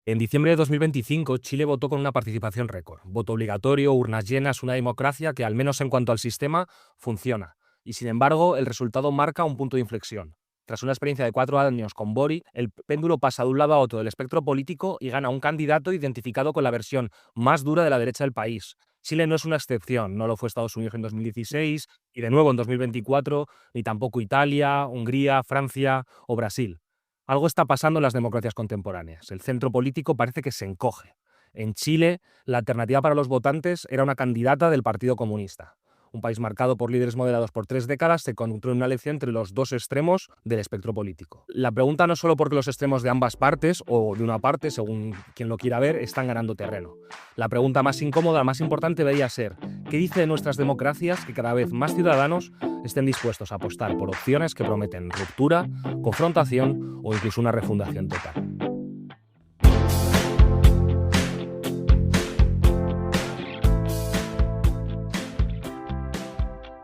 En diciembre de 2025, Chile votó con una participación récord. Voto obligatorio, urnas llenas, una democracia que, al menos en cuanto al sistema, funciona. Y sin embargo, el resultado marca un punto de inflexión. Tras una experiencia de 4 años con Boric, el péndulo pasa de un lado a otro del espectro político y gana un candidato identificado con la versión más dura de la derecha del país. Chile no es una excepción, no lo fue Estados Unidos en 2016 y de nuevo en 2024, ni tampoco Italia, Hungría, Francia o Brasil. Algo está pasando en las democracias contemporáneas. El centro político parece que se encoge. En Chile, la alternativa para los votantes era una candidata del Partido Comunista. Un país marcado por líderes moderados por 3 décadas se encontró en una elección entre los dos extremos del espectro político. La pregunta no es solo porque los extremos de ambas partes, o de una parte, según quien lo quiera ver, están ganando terreno. La pregunta más incómoda, más importante, debería ser: ¿qué dice de nuestras democracias que cada vez más ciudadanos estén dispuestos a apostar por opciones que prometen ruptura, confrontación o incluso una refundación total?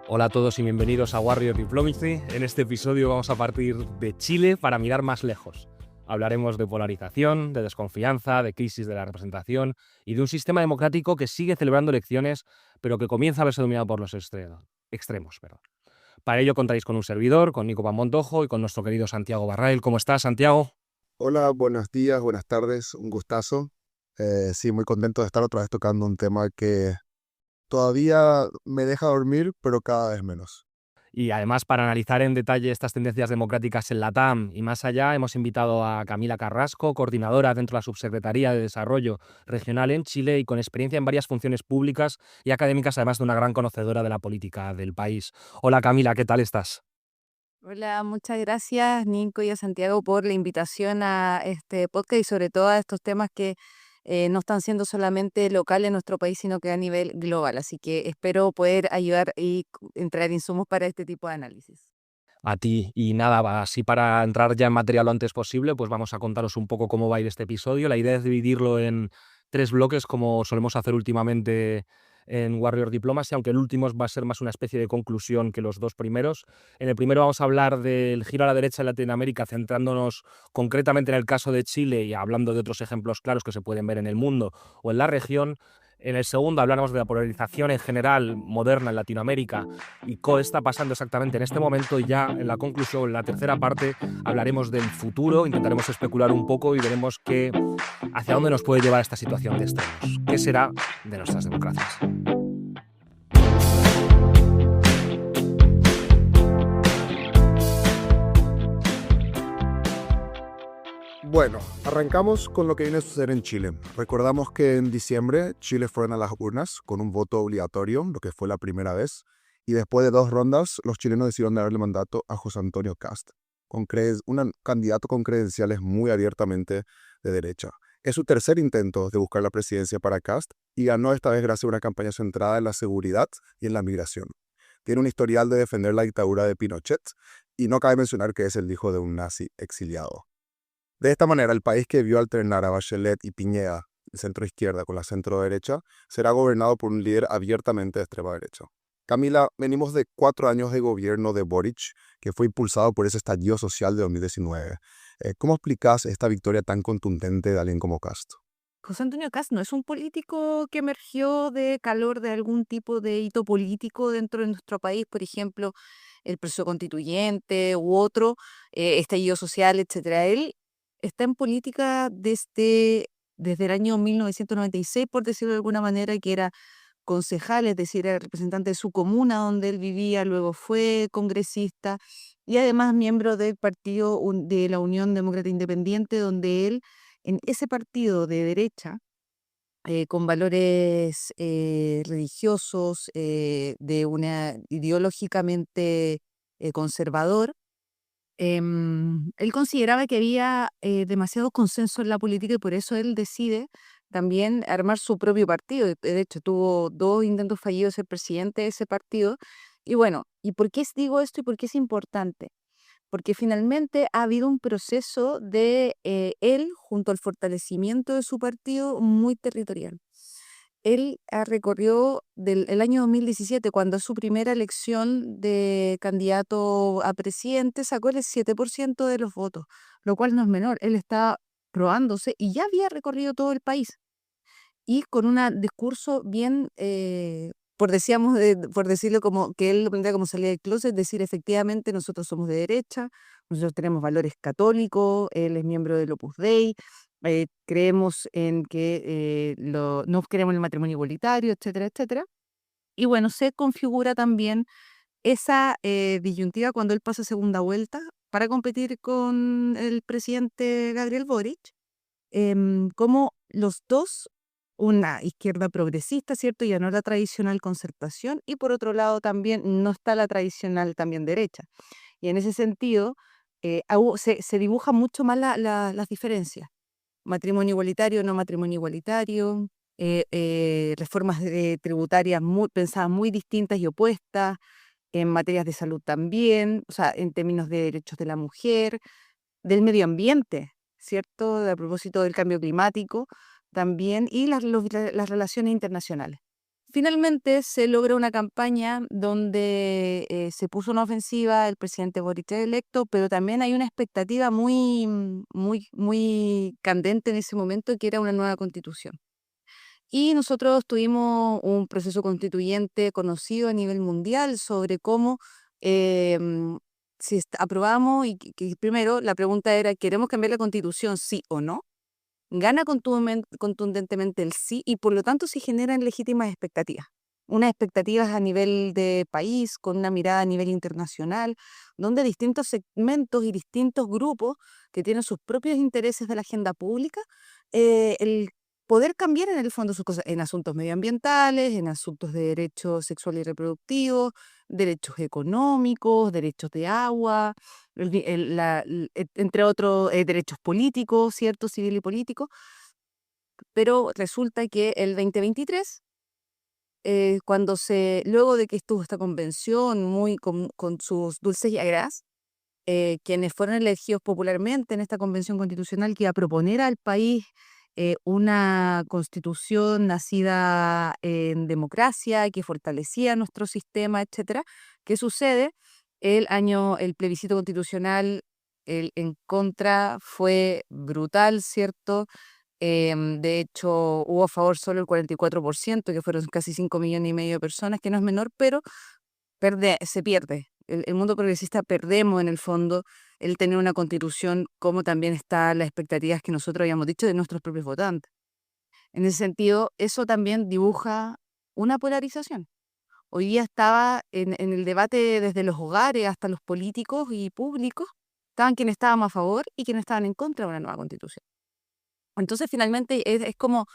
Hola a todos y bienvenidos a Warrior Diplomacy. En este episodio vamos a partir de Chile para mirar más lejos. Hablaremos de polarización, de desconfianza, de crisis de la representación y de un sistema democrático que sigue celebrando elecciones, pero que comienza a verse dominado por los extremos. Para ello contáis con un servidor, con Nico Montojo y con nuestro querido Santiago Barrael. ¿Cómo estás, Santiago? Hola, buenos días, buenas tardes, un gustazo. Sí, muy contento de estar otra vez tocando un tema que todavía me deja dormir, pero cada vez menos. Y además, para analizar en detalle estas tendencias democráticas en la TAM y más allá, hemos invitado a Camila Carrasco, coordinadora dentro de la Subsecretaría de Desarrollo Regional en Chile y con experiencia en varias funciones públicas y académicas, además de una gran conocedora de la política del país. Hola Camila, ¿qué tal estás? Hola, muchas gracias Nico y a Santiago por la invitación a este podcast y sobre todo a estos temas que no están siendo solamente locales en nuestro país, sino que a nivel global. Así que espero poder ayudar y entrar insumos para este tipo de análisis. A ti. Y nada, así para entrar ya en materia lo antes posible, pues vamos a contaros un poco cómo va a ir este episodio. La idea es dividirlo en 3 bloques, como solemos hacer últimamente en Warrior Diplomacy, aunque el último va a ser más una especie de conclusión que los dos primeros. En el primero vamos a hablar del giro a la derecha en Latinoamérica, centrándonos concretamente en el caso de Chile y hablando de otros ejemplos claros que se pueden ver en el mundo o en la región. En el segundo hablaremos de la polarización en general moderna en Latinoamérica y qué está pasando exactamente en este momento. Y ya en la conclusión, en la tercera parte, hablaremos del futuro, intentaremos especular un poco y veremos hacia dónde nos puede llevar esta situación de extremos. ¿Qué será de nuestras democracias? Bueno, arrancamos con lo que viene a suceder en Chile. Recordamos que en diciembre Chile fueron a las urnas con un voto obligatorio, lo que fue la primera vez, y después de 2 rondas, los chilenos decidieron darle mandato a José Antonio Kast, un candidato con credenciales muy abiertamente de derecha. Es su tercer intento de buscar la presidencia para Kast y ganó esta vez gracias a una campaña centrada en la seguridad y en la migración. Tiene un historial de defender la dictadura de Pinochet y no cabe mencionar que es el hijo de un nazi exiliado. De esta manera, el país que vio alternar a Bachelet y Piñera, el centro izquierda con la centro derecha, será gobernado por un líder abiertamente de extrema derecha. Camila, venimos de 4 años de gobierno de Boric, que fue impulsado por ese estallido social de 2019. ¿Cómo explicas esta victoria tan contundente de alguien como Castro? José Antonio Kast no es un político que emergió de calor de algún tipo de hito político dentro de nuestro país, por ejemplo, el proceso constituyente u otro, estallido social, etcétera. Él está en política desde el año 1996, por decirlo de alguna manera, que era concejal, es decir, era representante de su comuna donde él vivía, luego fue congresista y además miembro del partido de la Unión Demócrata Independiente, donde él, en ese partido de derecha, con valores religiosos, de una ideológicamente conservador, él consideraba que había demasiado consenso en la política y por eso él decide también armar su propio partido. De hecho, tuvo 2 intentos fallidos de ser presidente de ese partido. Y bueno, ¿y por qué digo esto y por qué es importante? Porque finalmente ha habido un proceso de él, junto al fortalecimiento de su partido, muy territorial. Él recorrió el año 2017, cuando su primera elección de candidato a presidente sacó el 7% de los votos, lo cual no es menor. Él está probándose y ya había recorrido todo el país y con un discurso bien, por decirlo como que él lo plantea como salida del closet, decir efectivamente nosotros somos de derecha, nosotros tenemos valores católicos, él es miembro del Opus Dei, creemos en que no queremos el matrimonio igualitario, etcétera, etcétera. Y bueno, se configura también esa disyuntiva cuando él pasa segunda vuelta para competir con el presidente Gabriel Boric, como los dos, una izquierda progresista, ¿cierto? Ya no la tradicional concertación, y por otro lado también no está la tradicional también derecha. Y en ese sentido, se dibuja mucho más las diferencias. Matrimonio igualitario, no matrimonio igualitario, reformas tributarias pensadas muy distintas y opuestas, en materias de salud también, o sea, en términos de derechos de la mujer, del medio ambiente, ¿cierto? A propósito del cambio climático también, y las relaciones internacionales. Finalmente se logra una campaña donde se puso una ofensiva el presidente Boric electo, pero también hay una expectativa muy candente en ese momento, que era una nueva constitución. Y nosotros tuvimos un proceso constituyente conocido a nivel mundial sobre cómo, si aprobamos, y que primero la pregunta era, ¿queremos cambiar la constitución, sí o no? Gana contundentemente el sí, y por lo tanto se generan legítimas expectativas. Unas expectativas a nivel de país, con una mirada a nivel internacional, donde distintos segmentos y distintos grupos que tienen sus propios intereses de la agenda pública, el poder cambiar en el fondo sus cosas en asuntos medioambientales, en asuntos de derechos sexuales y reproductivos, derechos económicos, derechos de agua, entre otros derechos políticos, ¿cierto? Civil y político. Pero resulta que el 2023, luego de que estuvo esta convención muy con sus dulces y agras, quienes fueron elegidos popularmente en esta convención constitucional que iba a proponer al país una constitución nacida en democracia, que fortalecía nuestro sistema, etcétera. ¿Qué sucede? El plebiscito constitucional, el en contra fue brutal, ¿cierto? De hecho, hubo a favor solo el 44%, que fueron casi 5,5 millones de personas, que no es menor, pero se pierde. El mundo progresista perdemos en el fondo el tener una constitución, como también están las expectativas que nosotros habíamos dicho de nuestros propios votantes. En ese sentido, eso también dibuja una polarización. Hoy día estaba en el debate desde los hogares hasta los políticos y públicos, estaban quienes estábamos a favor y quienes estaban en contra de una nueva constitución. Entonces, finalmente, es como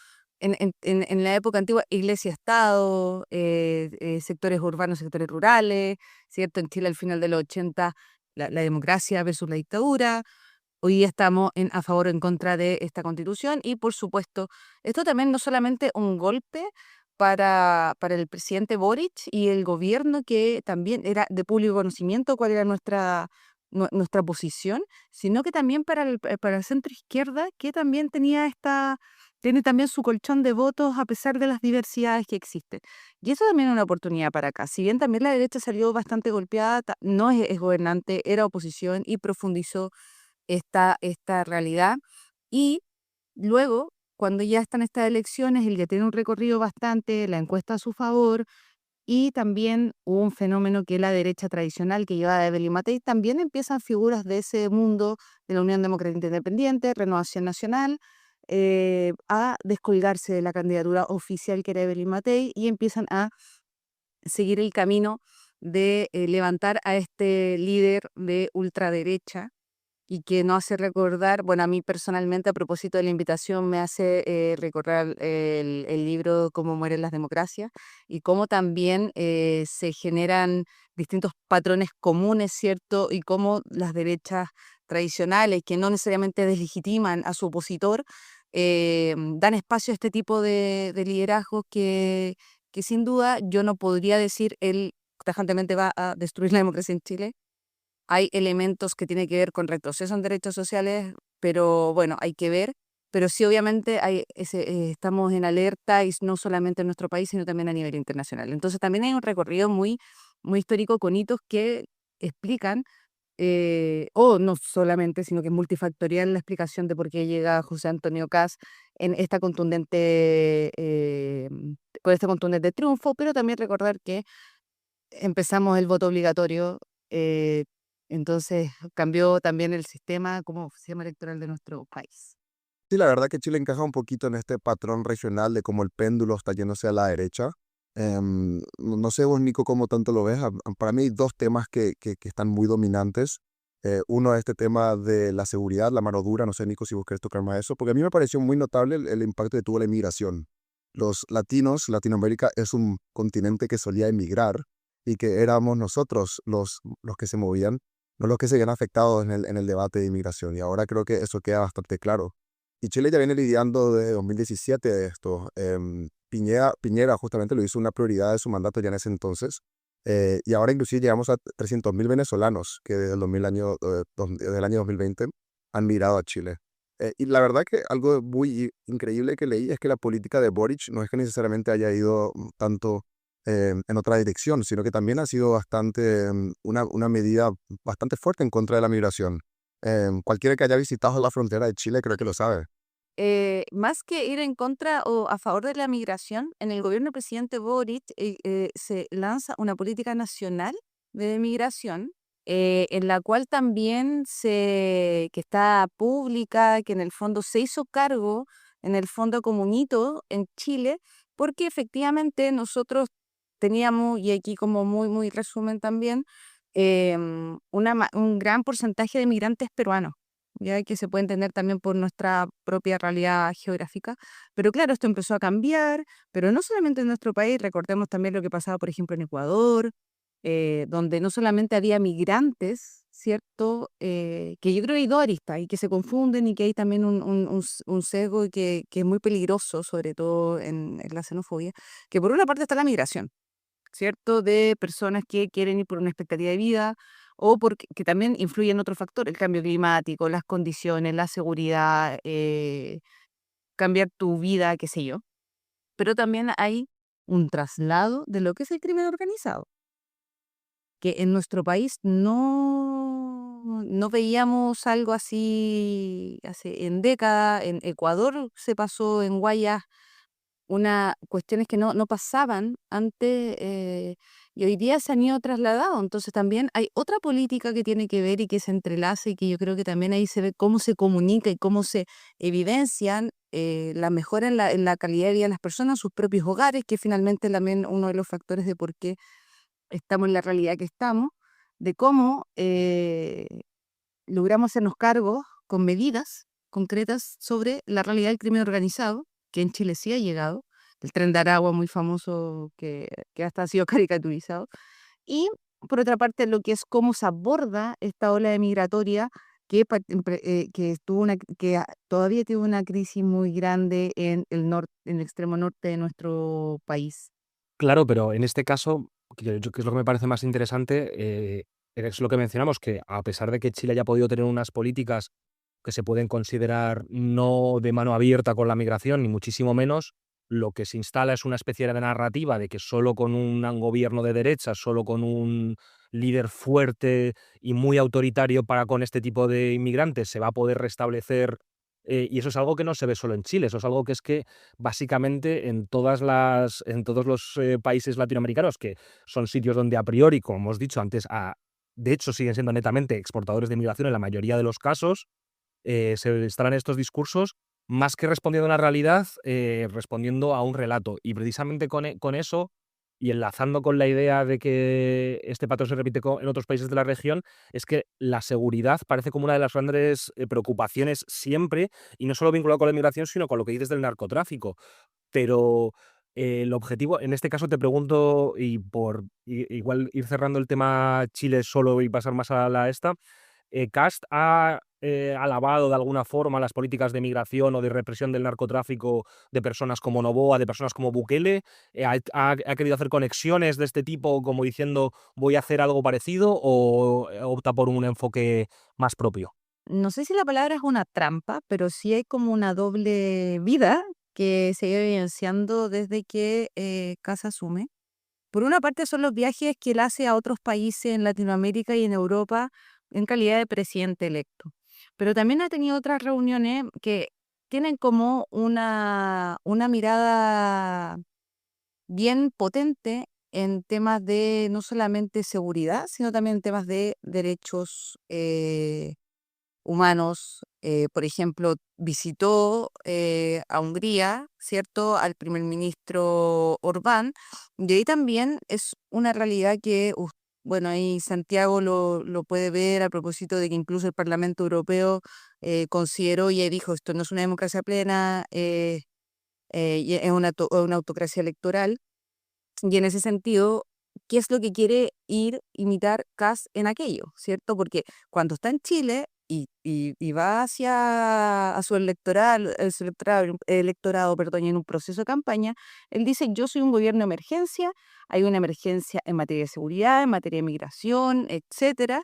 en la época antigua, iglesia-estado, sectores urbanos, sectores rurales, ¿cierto? En Chile, al final de los 80, la democracia versus la dictadura. Hoy día estamos a favor o en contra de esta constitución, y, por supuesto, esto también no solamente un golpe para el presidente Boric y el gobierno, que también era de público conocimiento cuál era nuestra posición, sino que también para el centro izquierda, que también tiene también su colchón de votos a pesar de las diversidades que existen. Y eso también es una oportunidad para acá. Si bien también la derecha salió bastante golpeada, no es gobernante, era oposición y profundizó esta realidad. Y luego, cuando ya están estas elecciones, el que tiene un recorrido bastante, la encuesta a su favor, y también hubo un fenómeno que la derecha tradicional que lleva a Evelyn Matei, también empiezan figuras de ese mundo de la Unión Democrática Independiente, Renovación Nacional, a descolgarse de la candidatura oficial que era Evelyn Matei, y empiezan a seguir el camino de levantar a este líder de ultraderecha, y que nos hace recordar, bueno, a mí personalmente, a propósito de la invitación, me hace recordar el libro Cómo mueren las democracias, y cómo también se generan distintos patrones comunes, ¿cierto? Y cómo las derechas tradicionales, que no necesariamente deslegitiman a su opositor, dan espacio a este tipo de liderazgos que sin duda yo no podría decir él tajantemente va a destruir la democracia en Chile. Hay elementos que tienen que ver con retroceso en derechos sociales, pero bueno, hay que ver. Pero sí, obviamente, estamos en alerta, y no solamente en nuestro país, sino también a nivel internacional. Entonces, también hay un recorrido muy histórico con hitos que explican o no solamente, sino que es multifactorial la explicación de por qué llega José Antonio Kast en esta con este contundente triunfo, pero también recordar que empezamos el voto obligatorio, eh, entonces cambió también el sistema como sistema electoral de nuestro país. Sí, la verdad que Chile encaja un poquito en este patrón regional de cómo el péndulo está yéndose a la derecha. No sé vos, Nico, cómo tanto lo ves. Para mí hay dos temas que están muy dominantes. Uno es este tema de la seguridad, la mano dura. No sé, Nico, si vos querés tocar más eso, porque a mí me pareció muy notable el impacto que tuvo la inmigración. Los latinos, Latinoamérica es un continente que solía emigrar y que éramos nosotros los que se movían, no los que se habían afectados en el debate de inmigración. Y ahora creo que eso queda bastante claro. Y Chile ya viene lidiando desde 2017 de esto. Piñera justamente lo hizo una prioridad de su mandato ya en ese entonces. Y ahora inclusive llegamos a 300.000 venezolanos que desde el año 2020 han migrado a Chile. Y la verdad que algo muy increíble que leí es que la política de Boric no es que necesariamente haya ido tanto en otra dirección, sino que también ha sido una medida bastante fuerte en contra de la migración. Cualquiera que haya visitado la frontera de Chile creo que lo sabe. Más que ir en contra o a favor de la migración, en el gobierno del presidente Boric se lanza una política nacional de migración, en la cual también que está pública, que en el fondo se hizo cargo, en el fondo como un hito en Chile, porque efectivamente nosotros teníamos, y aquí como muy, muy resumen también, un gran porcentaje de migrantes peruanos, ya que se puede entender también por nuestra propia realidad geográfica. Pero claro, esto empezó a cambiar, pero no solamente en nuestro país, recordemos también lo que pasaba, por ejemplo, en Ecuador, donde no solamente había migrantes, ¿cierto? Que yo creo que hay dos aristas y que se confunden y que hay también un sesgo que es muy peligroso, sobre todo en la xenofobia, que por una parte está la migración, ¿cierto? De personas que quieren ir por una expectativa de vida o porque que también influyen otros factores, el cambio climático, las condiciones, la seguridad, cambiar tu vida, qué sé yo. Pero también hay un traslado de lo que es el crimen organizado, que en nuestro país no veíamos algo así hace en décadas. En Ecuador se pasó, en Guayas cuestiones que no pasaban antes, y hoy día se han ido trasladado. Entonces también hay otra política que tiene que ver y que se entrelaza y que yo creo que también ahí se ve cómo se comunica y cómo se evidencian la mejora en la calidad de vida de las personas, sus propios hogares, que finalmente también uno de los factores de por qué estamos en la realidad que estamos, de cómo logramos hacernos cargo con medidas concretas sobre la realidad del crimen organizado, que en Chile sí ha llegado, el Tren de Aragua muy famoso que hasta ha sido caricaturizado, y por otra parte lo que es cómo se aborda esta ola de migratoria que todavía tiene una crisis muy grande en en el extremo norte de nuestro país. Claro, pero en este caso, que es lo que me parece más interesante, es lo que mencionamos, que a pesar de que Chile haya podido tener unas políticas que se pueden considerar no de mano abierta con la migración, ni muchísimo menos, lo que se instala es una especie de narrativa de que solo con un gobierno de derecha, solo con un líder fuerte y muy autoritario para con este tipo de inmigrantes se va a poder restablecer, y eso es algo que no se ve solo en Chile, eso es algo que es que básicamente en todos los países latinoamericanos, que son sitios donde a priori, como hemos dicho antes, de hecho siguen siendo netamente exportadores de inmigración en la mayoría de los casos, se instalan estos discursos más que respondiendo a una realidad, respondiendo a un relato. Y precisamente con eso, y enlazando con la idea de que este patrón se repite en otros países de la región, es que la seguridad parece como una de las grandes preocupaciones siempre, y no solo vinculado con la inmigración, sino con lo que dices del narcotráfico. Pero el objetivo, en este caso te pregunto, y por igual ir cerrando el tema Chile solo y pasar más a la esta, ¿Kast ha alabado de alguna forma las políticas de migración o de represión del narcotráfico de personas como Noboa, de personas como Bukele? ¿Ha querido hacer conexiones de este tipo como diciendo voy a hacer algo parecido o opta por un enfoque más propio? No sé si la palabra es una trampa, pero sí hay como una doble vida que se ha ido evidenciando desde que Kast asume. Por una parte son los viajes que él hace a otros países en Latinoamérica y en Europa en calidad de presidente electo. Pero también ha tenido otras reuniones que tienen como una mirada bien potente en temas de no solamente seguridad, sino también en temas de derechos humanos. Por ejemplo, visitó a Hungría, ¿cierto?, al primer ministro Orbán, y ahí también es una realidad que, bueno, ahí Santiago lo puede ver a propósito de que incluso el Parlamento Europeo consideró y dijo, esto no es una democracia plena, y es una autocracia electoral, y en ese sentido, ¿qué es lo que quiere imitar Kast en aquello, cierto? Porque cuando está en Chile y va a su electorado, perdón, y en un proceso de campaña, él dice, yo soy un gobierno de emergencia, hay una emergencia en materia de seguridad, en materia de migración, etcétera,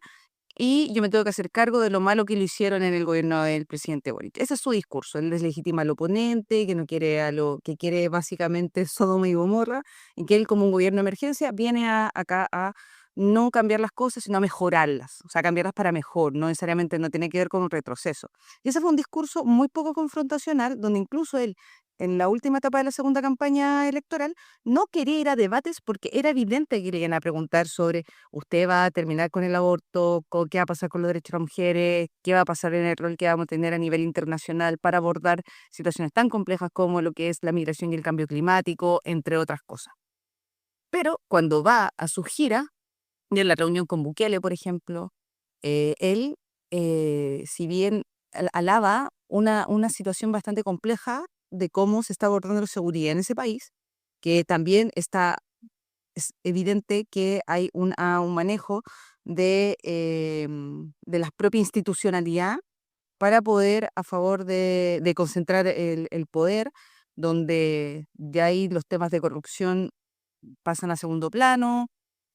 y yo me tengo que hacer cargo de lo malo que lo hicieron en el gobierno del presidente Boric. Ese es su discurso. Él deslegitima al oponente, que no quiere que quiere básicamente Sodoma y Gomorra, y que él como un gobierno de emergencia viene acá a no cambiar las cosas, sino a mejorarlas, o sea, cambiarlas para mejor, no necesariamente no tiene que ver con un retroceso. Y ese fue un discurso muy poco confrontacional, donde incluso él, en la última etapa de la segunda campaña electoral, no quería ir a debates porque era evidente que le iban a preguntar sobre usted va a terminar con el aborto, qué va a pasar con los derechos de las mujeres, qué va a pasar en el rol que vamos a tener a nivel internacional para abordar situaciones tan complejas como lo que es la migración y el cambio climático, entre otras cosas. Pero cuando va a su gira, y en la reunión con Bukele, por ejemplo, él, si bien alaba una situación bastante compleja de cómo se está abordando la seguridad en ese país, que también es evidente que hay un manejo de la propia institucionalidad para poder a favor de concentrar el poder, donde ya ahí los temas de corrupción pasan a segundo plano,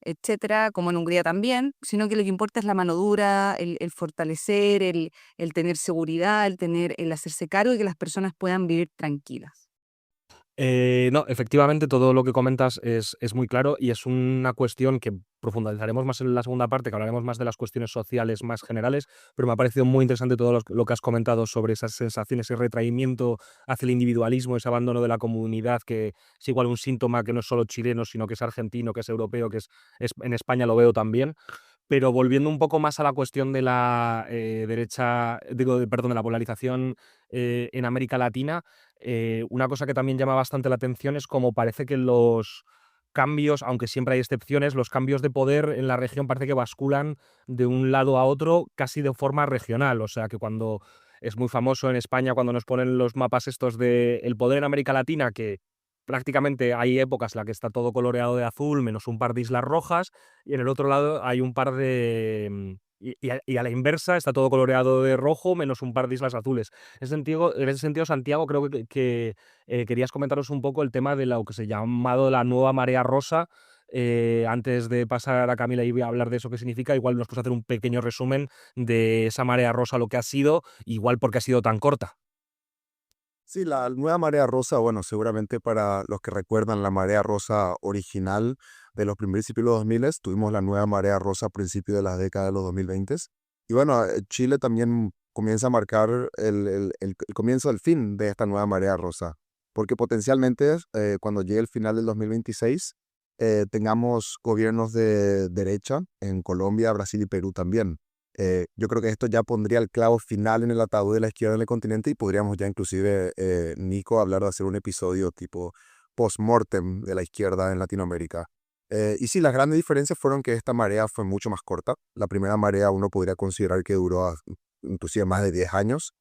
etcétera, como en Hungría también, sino que lo que importa es la mano dura, el fortalecer, el tener seguridad, el hacerse cargo y que las personas puedan vivir tranquilas. No, efectivamente, todo lo que comentas es muy claro y es una cuestión que profundizaremos más en la segunda parte, que hablaremos más de las cuestiones sociales más generales, pero me ha parecido muy interesante todo lo que has comentado sobre esas sensaciones, ese retraimiento hacia el individualismo, ese abandono de la comunidad, que es igual un síntoma que no es solo chileno, sino que es argentino, que es europeo, en España lo veo también. Pero volviendo un poco más a la cuestión de la perdón, de la polarización en América Latina, una cosa que también llama bastante la atención es como parece que los cambios, aunque siempre hay excepciones, los cambios de poder en la región parece que basculan de un lado a otro casi de forma regional. O sea, que cuando es muy famoso en España, cuando nos ponen los mapas estos de el poder en América Latina, que prácticamente hay épocas en las que está todo coloreado de azul, menos un par de islas rojas, y en el otro lado hay un par de... y a la inversa está todo coloreado de rojo, menos un par de islas azules. En ese sentido, Santiago, creo que querías comentaros un poco el tema de lo que se ha llamado la nueva marea rosa. Antes de pasar a Camila y a hablar de eso qué significa, igual nos puedes hacer un pequeño resumen de esa marea rosa, lo que ha sido, igual porque ha sido tan corta. Sí, la nueva marea rosa, bueno, seguramente para los que recuerdan la marea rosa original de los principios de los 2000, tuvimos la nueva marea rosa a principios de las décadas de los 2020. Y bueno, Chile también comienza a marcar el comienzo del fin de esta nueva marea rosa, porque potencialmente cuando llegue el final del 2026, tengamos gobiernos de derecha en Colombia, Brasil y Perú también. Yo creo que esto ya pondría el clavo final en el ataúd de la izquierda en el continente y podríamos ya inclusive, Nico, hablar de hacer un episodio tipo post-mortem de la izquierda en Latinoamérica. Y sí, las grandes diferencias fueron que esta marea fue mucho más corta. La primera marea uno podría considerar que duró inclusive más de 10 años.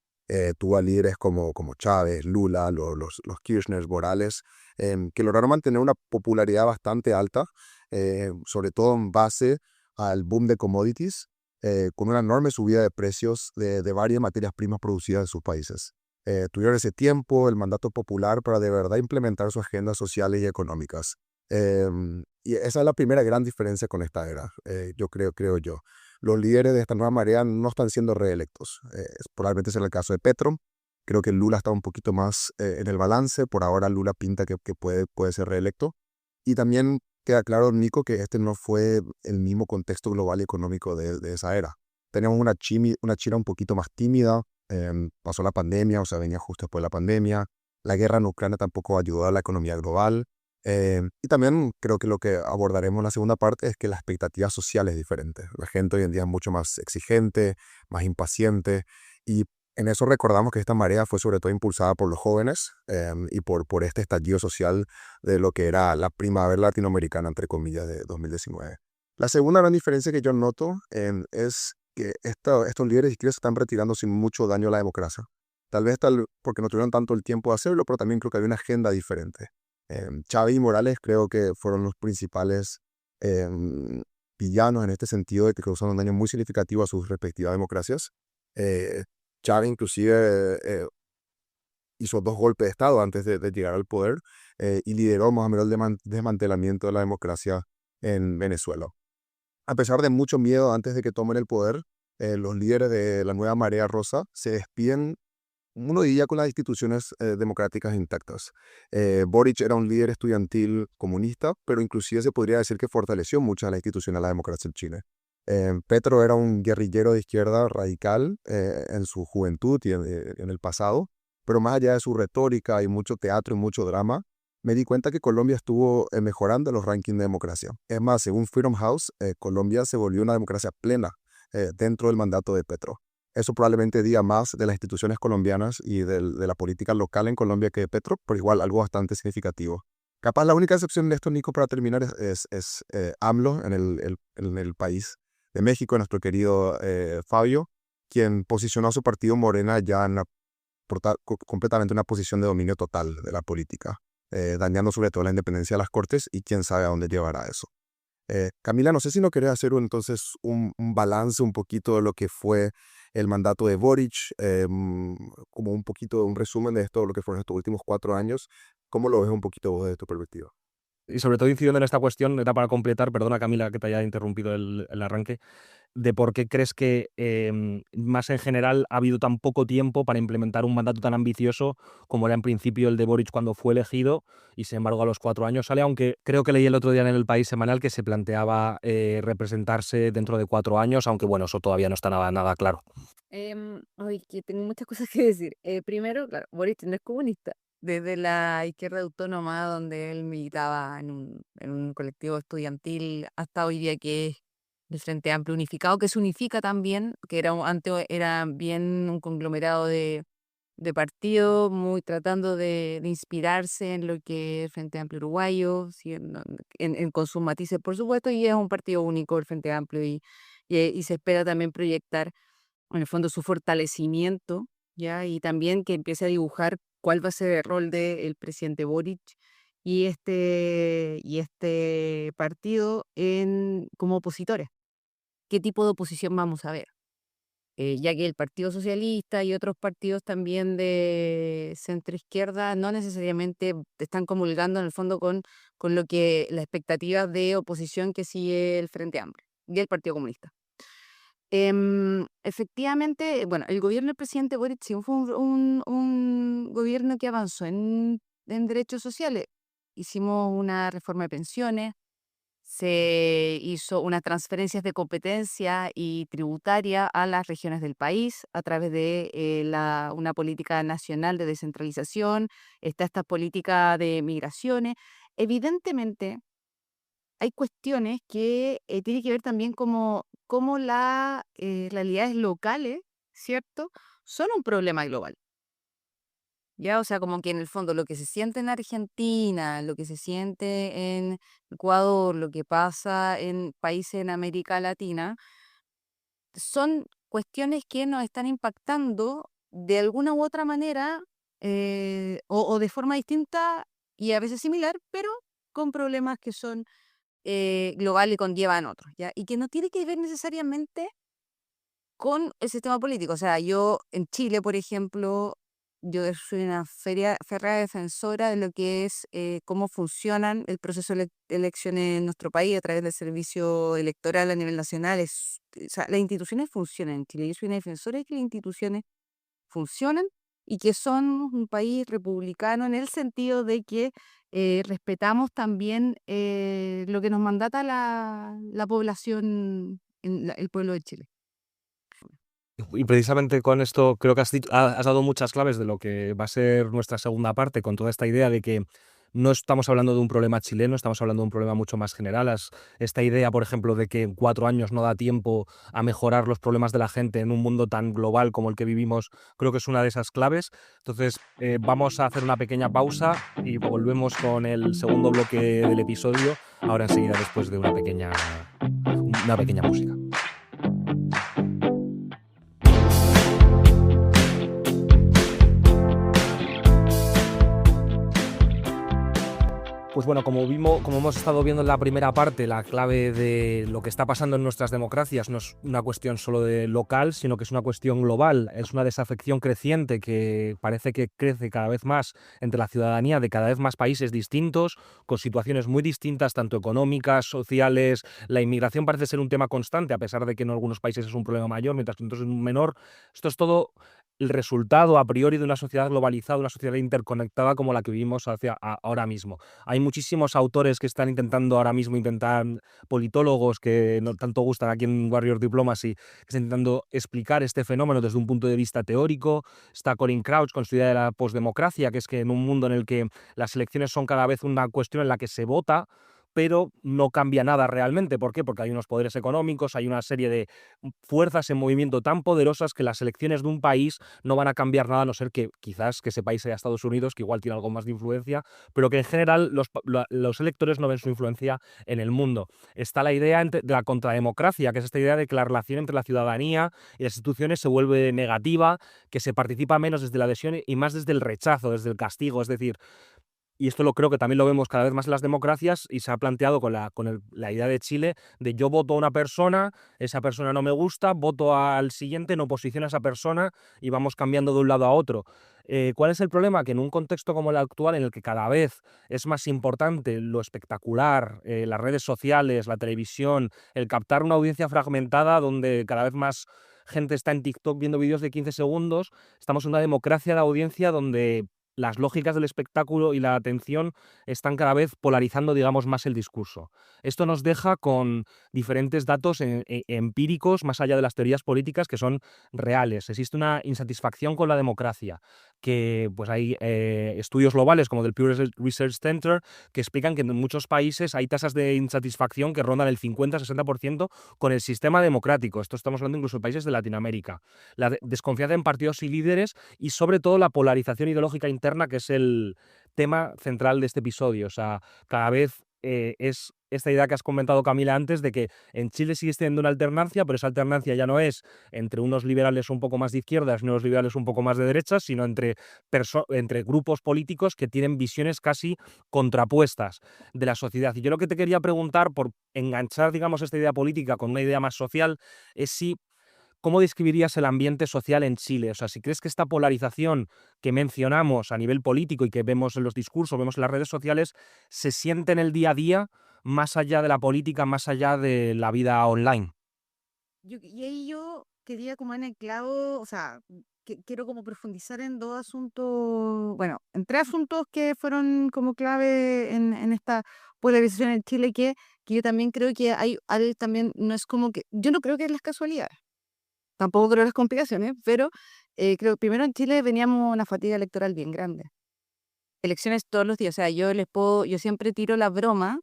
Tuvo a líderes como Chávez, Lula, los Kirchner, Morales, que lograron mantener una popularidad bastante alta, sobre todo en base al boom de commodities, con una enorme subida de precios de varias materias primas producidas en sus países. Tuvieron ese tiempo, el mandato popular para de verdad implementar sus agendas sociales y económicas. Y esa es la primera gran diferencia con esta era, yo creo yo. Los líderes de esta nueva marea no están siendo reelectos. Probablemente sea el caso de Petro. Creo que Lula está un poquito más en el balance. Por ahora Lula pinta que puede ser reelecto. Y también queda claro, Nico, que este no fue el mismo contexto global y económico de esa era. Teníamos una China un poquito más tímida, pasó la pandemia, o sea, venía justo después de la pandemia. La guerra en Ucrania tampoco ayudó a la economía global. Y también creo que lo que abordaremos en la segunda parte es que la expectativa social es diferente. La gente hoy en día es mucho más exigente, más impaciente, y en eso recordamos que esta marea fue sobre todo impulsada por los jóvenes, y por este estallido social de lo que era la primavera latinoamericana, entre comillas, de 2019. La segunda gran diferencia que yo noto es que estos líderes de izquierda se están retirando sin mucho daño a la democracia. Tal porque no tuvieron tanto el tiempo de hacerlo, pero también creo que había una agenda diferente. Chávez y Morales creo que fueron los principales villanos en este sentido, de que causaron un daño muy significativo a sus respectivas democracias. Eh, Chávez inclusive hizo 2 golpes de Estado antes de llegar al poder, y lideró más o menos el desmantelamiento de la democracia en Venezuela. A pesar de mucho miedo antes de que tomen el poder, los líderes de la nueva marea rosa se despiden, uno diría, con las instituciones democráticas intactas. Boric era un líder estudiantil comunista, pero inclusive se podría decir que fortaleció muchas de las instituciones de la democracia en Chile. Petro era un guerrillero de izquierda radical en su juventud y en el pasado, pero más allá de su retórica y mucho teatro y mucho drama, me di cuenta que Colombia estuvo mejorando los rankings de democracia. Es más, según Freedom House, Colombia se volvió una democracia plena dentro del mandato de Petro. Eso probablemente diga más de las instituciones colombianas y de la política local en Colombia que de Petro, pero igual algo bastante significativo. Capaz la única excepción de esto, Nico, para terminar, es AMLO en el país de México, nuestro querido Fabio, quien posicionó a su partido Morena ya en completamente una posición de dominio total de la política, dañando sobre todo la independencia de las Cortes, y quién sabe a dónde llevará eso. Camila, no sé si no querés hacer entonces un balance un poquito de lo que fue el mandato de Boric, como un poquito un resumen de esto, lo que fueron estos últimos 4 años. ¿Cómo lo ves un poquito vos desde tu perspectiva? Y sobre todo incidiendo en esta cuestión, era para completar, perdona Camila que te haya interrumpido el arranque, de por qué crees que más en general ha habido tan poco tiempo para implementar un mandato tan ambicioso como era en principio el de Boric cuando fue elegido, y sin embargo a los 4 años sale, aunque creo que leí el otro día en El País Semanal que se planteaba representarse dentro de 4 años, aunque bueno, eso todavía no está nada claro. Ay, que tengo muchas cosas que decir. Primero, claro, Boric no es comunista. Desde la izquierda autónoma, donde él militaba en un colectivo estudiantil, hasta hoy día que es el Frente Amplio Unificado, que se unifica también, que antes era bien un conglomerado de partidos, muy tratando de inspirarse en lo que es el Frente Amplio Uruguayo, sí, con sus matices, por supuesto, y es un partido único el Frente Amplio, y se espera también proyectar en el fondo su fortalecimiento, ¿ya? Y también que empiece a dibujar cuál va a ser el rol del presidente Boric y este partido como opositores. ¿Qué tipo de oposición vamos a ver? Ya que el Partido Socialista y otros partidos también de centro izquierda no necesariamente están comulgando en el fondo con lo que las expectativas de oposición que sigue el Frente Amplio y el Partido Comunista. Efectivamente, bueno, el gobierno del presidente Boric sí fue un gobierno que avanzó en derechos sociales. Hicimos una reforma de pensiones, se hizo unas transferencias de competencia y tributaria a las regiones del país a través de una política nacional de descentralización. Está esta política de migraciones. Evidentemente, hay cuestiones que tienen que ver también como las realidades locales, ¿cierto? Son un problema global. Ya, o sea, como que en el fondo lo que se siente en Argentina, lo que se siente en Ecuador, lo que pasa en países en América Latina, son cuestiones que nos están impactando de alguna u otra manera, o de forma distinta y a veces similar, pero con problemas que son global y conllevan otros, ¿ya? Y que no tiene que ver necesariamente con el sistema político. O sea, yo en Chile, por ejemplo, yo soy una férrea defensora de lo que es cómo funcionan el proceso de elecciones en nuestro país a través del servicio electoral a nivel nacional. O sea, las instituciones funcionan en Chile. Yo soy una defensora de que las instituciones funcionen y que son un país republicano en el sentido de que respetamos también lo que nos mandata la población, el pueblo de Chile. Y precisamente con esto creo que has dado muchas claves de lo que va a ser nuestra segunda parte, con toda esta idea de que no estamos hablando de un problema chileno, estamos hablando de un problema mucho más general. Esta idea, por ejemplo, de que en 4 años no da tiempo a mejorar los problemas de la gente en un mundo tan global como el que vivimos, creo que es una de esas claves. Entonces, vamos a hacer una pequeña pausa y volvemos con el segundo bloque del episodio, ahora enseguida después de una pequeña música. Pues bueno, como hemos estado viendo en la primera parte, la clave de lo que está pasando en nuestras democracias no es una cuestión solo de local, sino que es una cuestión global. Es una desafección creciente que parece que crece cada vez más entre la ciudadanía de cada vez más países distintos, con situaciones muy distintas, tanto económicas, sociales. La inmigración parece ser un tema constante, a pesar de que en algunos países es un problema mayor, mientras que en otros es un menor. Esto es todo el resultado a priori de una sociedad globalizada, una sociedad interconectada como la que vivimos ahora mismo. Hay muchísimos autores que están intentando ahora mismo, politólogos que no tanto gustan aquí en Warrior Diplomacy, que están intentando explicar este fenómeno desde un punto de vista teórico. Está Colin Crouch con su idea de la posdemocracia, que es que en un mundo en el que las elecciones son cada vez una cuestión en la que se vota, pero no cambia nada realmente. ¿Por qué? Porque hay unos poderes económicos, hay una serie de fuerzas en movimiento tan poderosas que las elecciones de un país no van a cambiar nada, a no ser que quizás que ese país sea Estados Unidos, que igual tiene algo más de influencia, pero que en general los electores no ven su influencia en el mundo. Está la idea de la contrademocracia, que es esta idea de que la relación entre la ciudadanía y las instituciones se vuelve negativa, que se participa menos desde la adhesión y más desde el rechazo, desde el castigo. Es decir, y esto creo que también lo vemos cada vez más en las democracias, y se ha planteado con la idea de Chile de yo voto a una persona, esa persona no me gusta, voto al siguiente en oposición a esa persona y vamos cambiando de un lado a otro. ¿Cuál es el problema? Que en un contexto como el actual, en el que cada vez es más importante lo espectacular, las redes sociales, la televisión, el captar una audiencia fragmentada donde cada vez más gente está en TikTok viendo vídeos de 15 segundos, estamos en una democracia de audiencia donde las lógicas del espectáculo y la atención están cada vez polarizando, digamos, más el discurso. Esto nos deja con diferentes datos empíricos, más allá de las teorías políticas, que son reales. Existe una insatisfacción con la democracia, que pues hay estudios globales como del Pew Research Center que explican que en muchos países hay tasas de insatisfacción que rondan el 50-60% con el sistema democrático. Esto estamos hablando incluso de países de Latinoamérica. La desconfianza en partidos y líderes, y sobre todo la polarización ideológica interna, que es el tema central de este episodio. O sea, cada vez es esta idea que has comentado, Camila, antes, de que en Chile sigue teniendo una alternancia, pero esa alternancia ya no es entre unos liberales un poco más de izquierdas y unos liberales un poco más de derechas, sino entre grupos políticos que tienen visiones casi contrapuestas de la sociedad. Y yo lo que te quería preguntar, por enganchar, digamos, esta idea política con una idea más social, es si ¿cómo describirías el ambiente social en Chile? O sea, si crees que esta polarización que mencionamos a nivel político y que vemos en los discursos, vemos en las redes sociales, se siente en el día a día, más allá de la política, más allá de la vida online. Y ahí yo quería como en el clavo, o sea, quiero como profundizar en dos asuntos, bueno, en tres asuntos que fueron como clave en esta polarización en Chile, que yo también creo que hay también, no es como que, yo no creo que es las casualidades, tampoco creo en las complicaciones, pero creo que primero en Chile veníamos una fatiga electoral bien grande. Elecciones todos los días, o sea, yo siempre tiro la broma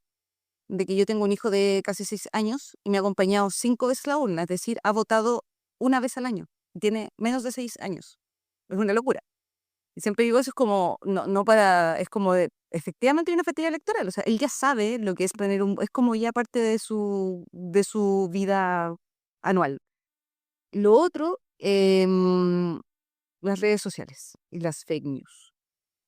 de que yo tengo un hijo de casi 6 años y me ha acompañado 5 veces a la urna, es decir, ha votado una vez al año. Tiene menos de 6 años. Es una locura. Y siempre digo eso, es como, no para, es como efectivamente hay una fatiga electoral. O sea, él ya sabe lo que es tener es como ya parte de su vida anual. Lo otro, las redes sociales y las fake news.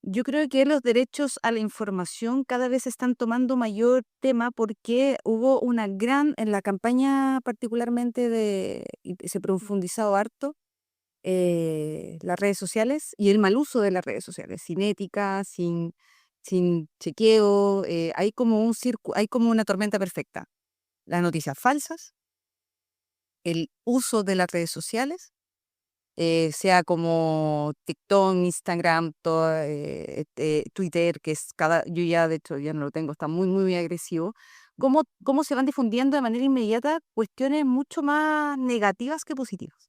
Yo creo que los derechos a la información cada vez están tomando mayor tema porque hubo en la campaña particularmente y se ha profundizado harto las redes sociales y el mal uso de las redes sociales, sin ética, sin chequeo, hay como hay como una tormenta perfecta. Las noticias falsas, el uso de las redes sociales, sea como TikTok, Instagram, Twitter, yo ya de hecho ya no lo tengo, está muy, muy agresivo. ¿Cómo se van difundiendo de manera inmediata cuestiones mucho más negativas que positivas?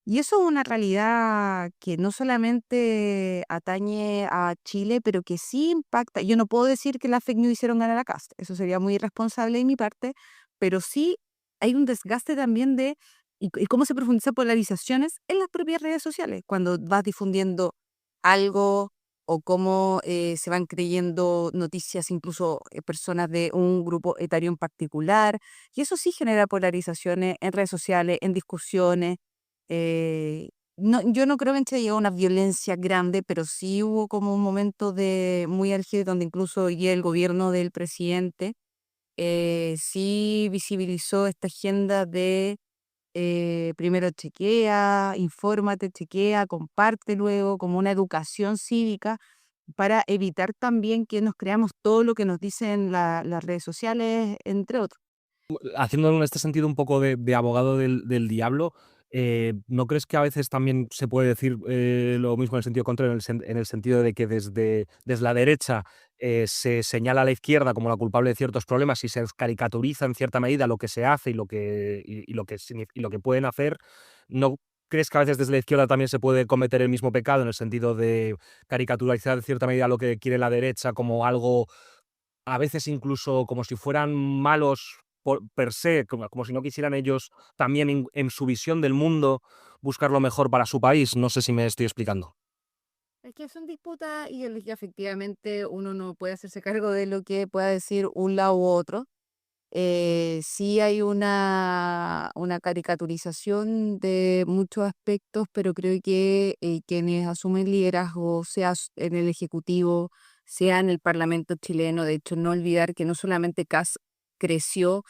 Y eso es una realidad que no solamente atañe a Chile, pero que sí impacta. Yo no puedo decir que las fake news hicieron ganar a Kast, eso sería muy irresponsable de mi parte, pero sí hay un desgaste también y cómo se profundiza polarizaciones en las propias redes sociales, cuando vas difundiendo algo o cómo se van creyendo noticias incluso personas de un grupo etario en particular, y eso sí genera polarizaciones en redes sociales, en discusiones. eh, no, yo no creo que en Chile llegó a una violencia grande, pero sí hubo como un momento de muy álgido donde incluso hoy día el gobierno del presidente sí visibilizó esta agenda de primero chequea, infórmate, chequea, comparte luego, como una educación cívica para evitar también que nos creamos todo lo que nos dicen las redes sociales, entre otros. Haciendo en este sentido un poco de abogado del diablo, ¿no crees que a veces también se puede decir lo mismo en el sentido contrario, en el sentido de que desde la derecha se señala a la izquierda como la culpable de ciertos problemas y se caricaturiza en cierta medida lo que se hace y lo que pueden hacer? ¿No crees que a veces desde la izquierda también se puede cometer el mismo pecado en el sentido de caricaturizar en cierta medida lo que quiere la derecha como algo a veces incluso como si fueran malos por per se, como si no quisieran ellos también en su visión del mundo buscar lo mejor para su país? No sé si me estoy explicando. Es que son disputas y efectivamente uno no puede hacerse cargo de lo que pueda decir un lado u otro. Sí hay una caricaturización de muchos aspectos, pero creo que quienes asumen liderazgo, sea en el Ejecutivo, sea en el Parlamento chileno, de hecho, no olvidar que no solamente Kast creció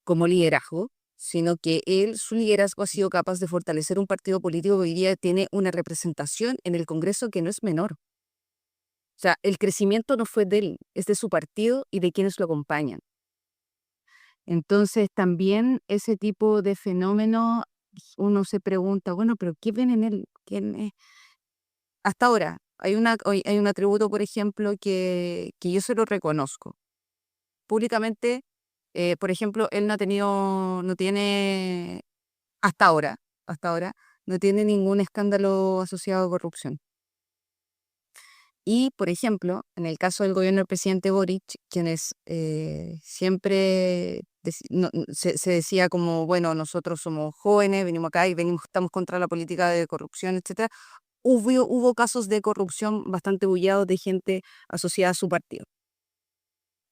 como liderazgo, sino que él, su liderazgo ha sido capaz de fortalecer un partido político que hoy día tiene una representación en el Congreso que no es menor. O sea, el crecimiento no fue de él, es de su partido y de quienes lo acompañan. Entonces, también ese tipo de fenómeno, uno se pregunta, bueno, pero ¿qué ven en él? ¿Quién es? Hasta ahora, hay un atributo, por ejemplo, que yo se lo reconozco. Públicamente, por ejemplo, él no tiene, hasta ahora, no tiene ningún escándalo asociado a corrupción. Y, por ejemplo, en el caso del gobierno del presidente Boric, quienes siempre se decía como, bueno, nosotros somos jóvenes, venimos acá y estamos contra la política de corrupción, etcétera, hubo casos de corrupción bastante bullados de gente asociada a su partido.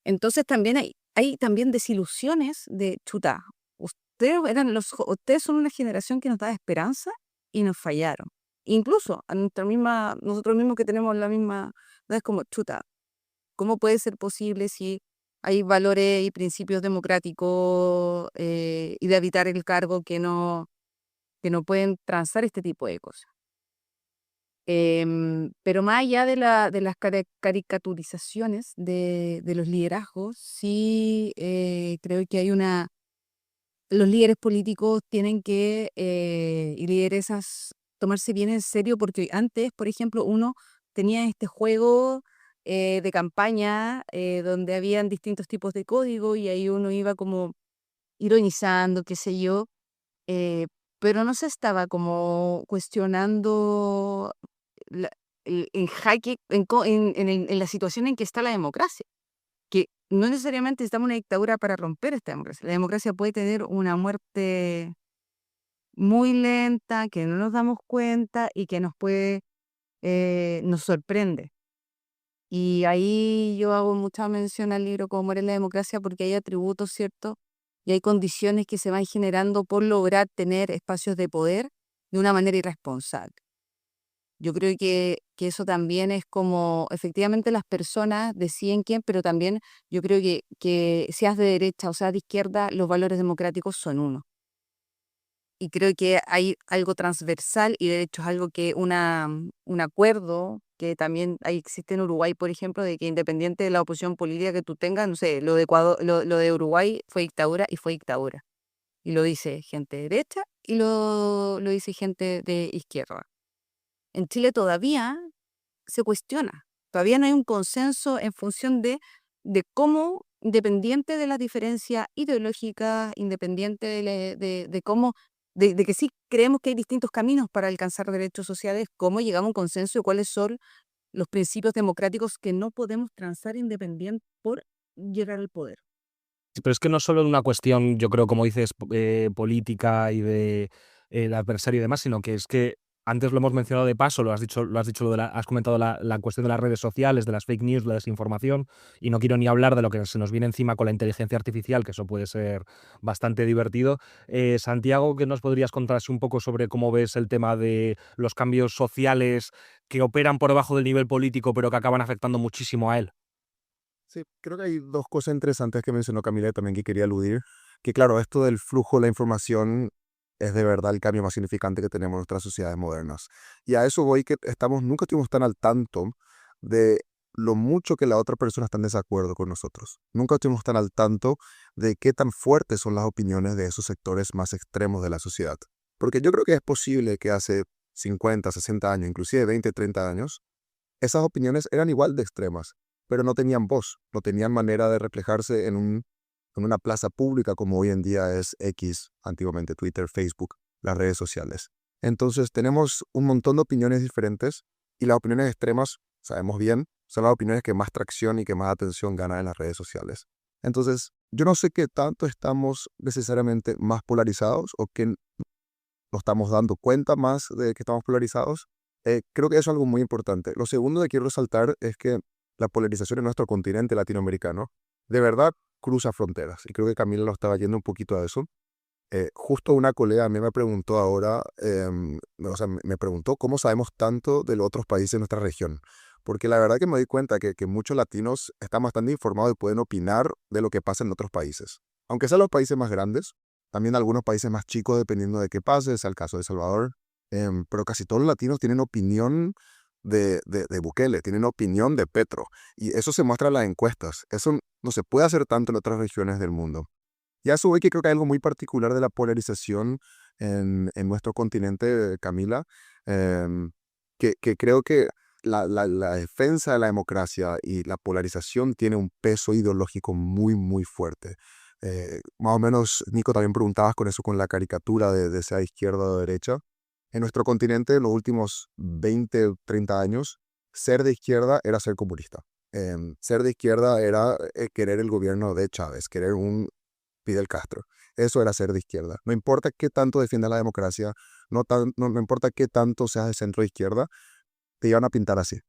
Entonces también hay también desilusiones de chuta. Ustedes son una generación que nos da esperanza y nos fallaron. Incluso a nosotros mismos que tenemos la misma, no es como chuta, ¿cómo puede ser posible si hay valores y principios democráticos y de evitar el cargo que no pueden transar este tipo de cosas? Pero más allá de las caricaturizaciones de los liderazgos, sí creo que los líderes políticos tienen que, y lideresas, tomarse bien en serio, porque antes, por ejemplo, uno tenía este juego de campaña donde habían distintos tipos de código y ahí uno iba como ironizando, qué sé yo, eh, pero no se estaba como cuestionando la- el jaque en la situación en que está la democracia, que no necesariamente necesitamos una dictadura para romper esta democracia. La democracia puede tener una muerte muy lenta, que no nos damos cuenta y que nos sorprende. Y ahí yo hago mucha mención al libro Cómo muere la democracia porque hay atributos, ¿cierto? Y hay condiciones que se van generando por lograr tener espacios de poder de una manera irresponsable. Yo creo que eso también es como, efectivamente las personas deciden quién, pero también yo creo que seas de derecha o seas de izquierda, los valores democráticos son uno. Y creo que hay algo transversal y de hecho es algo un acuerdo que también existe en Uruguay, por ejemplo, de que independiente de la oposición política que tú tengas, no sé, lo de Ecuador, lo de Uruguay fue dictadura y fue dictadura. Y lo dice gente de derecha y lo dice gente de izquierda. En Chile todavía se cuestiona, todavía no hay un consenso en función de cómo, independiente de la diferencia ideológica, independiente de cómo de que sí creemos que hay distintos caminos para alcanzar derechos sociales, cómo llegamos a un consenso de cuáles son los principios democráticos que no podemos transar independiente por llegar al poder. Sí, pero es que no solo en una cuestión, yo creo, como dices, política y de el adversario y demás, sino que es que antes lo hemos mencionado de paso, lo has dicho has comentado la cuestión de las redes sociales, de las fake news, la desinformación, y no quiero ni hablar de lo que se nos viene encima con la inteligencia artificial, que eso puede ser bastante divertido. Santiago, ¿qué nos podrías contar así un poco sobre cómo ves el tema de los cambios sociales que operan por debajo del nivel político, pero que acaban afectando muchísimo a él? Sí, creo que hay dos cosas interesantes que mencionó Camila y también que quería aludir, que claro, esto del flujo de la información es de verdad el cambio más significante que tenemos en nuestras sociedades modernas. Y a eso voy que nunca estuvimos tan al tanto de lo mucho que la otra persona está en desacuerdo con nosotros. Nunca estuvimos tan al tanto de qué tan fuertes son las opiniones de esos sectores más extremos de la sociedad. Porque yo creo que es posible que hace 50, 60 años, inclusive 20, 30 años, esas opiniones eran igual de extremas, pero no tenían voz, no tenían manera de reflejarse en una plaza pública como hoy en día es X, antiguamente Twitter, Facebook, las redes sociales. Entonces tenemos un montón de opiniones diferentes y las opiniones extremas, sabemos bien, son las opiniones que más tracción y que más atención ganan en las redes sociales. Entonces, yo no sé qué tanto estamos necesariamente más polarizados o que nos estamos dando cuenta más de que estamos polarizados. Creo que eso es algo muy importante. Lo segundo que quiero resaltar es que la polarización en nuestro continente latinoamericano de verdad cruza fronteras. Y creo que Camila lo estaba yendo un poquito a eso. Justo una colega a mí me preguntó ahora, o sea, me preguntó cómo sabemos tanto de los otros países de nuestra región. Porque la verdad que me doy cuenta que muchos latinos están bastante informados y pueden opinar de lo que pasa en otros países. Aunque sean los países más grandes, también algunos países más chicos dependiendo de qué pase, es el caso de El Salvador. Pero casi todos los latinos tienen opinión de Bukele, tienen opinión de Petro. Y eso se muestra en las encuestas. Eso no se puede hacer tanto en otras regiones del mundo. Y a su vez que creo que hay algo muy particular de la polarización en nuestro continente, Camila, que creo que la defensa de la democracia y la polarización tiene un peso ideológico muy, muy fuerte. Más o menos, Nico, también preguntabas con eso, con la caricatura de sea izquierda o derecha. En nuestro continente, en los últimos 20 o 30 años, ser de izquierda era ser comunista. Ser de izquierda era querer el gobierno de Chávez, querer un Fidel Castro. Eso era ser de izquierda. No importa qué tanto defienda la democracia, no importa qué tanto seas de centro de izquierda, te iban a pintar así.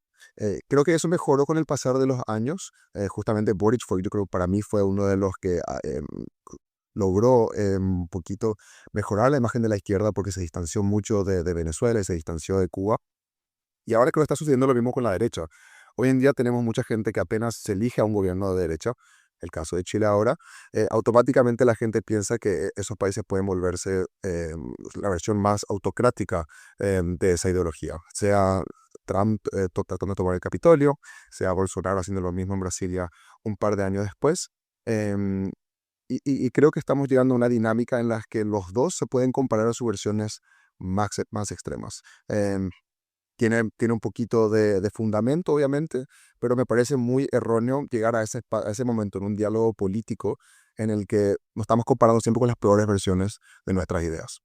Creo que eso mejoró con el pasar de los años. Justamente Boric fue, yo creo, para mí fue uno de los que logró un poquito mejorar la imagen de la izquierda porque se distanció mucho de Venezuela y se distanció de Cuba. Y ahora creo que está sucediendo lo mismo con la derecha. Hoy en día tenemos mucha gente que apenas se elige a un gobierno de derecha, el caso de Chile ahora, automáticamente la gente piensa que esos países pueden volverse la versión más autocrática de esa ideología. Sea Trump tratando de tomar el Capitolio, sea Bolsonaro haciendo lo mismo en Brasilia un par de años después. em, y creo que estamos llegando a una dinámica en la que los dos se pueden comparar a sus versiones más extremas. Tiene un poquito de fundamento, obviamente, pero me parece muy erróneo llegar a ese momento en un diálogo político en el que nos estamos comparando siempre con las peores versiones de nuestras ideas.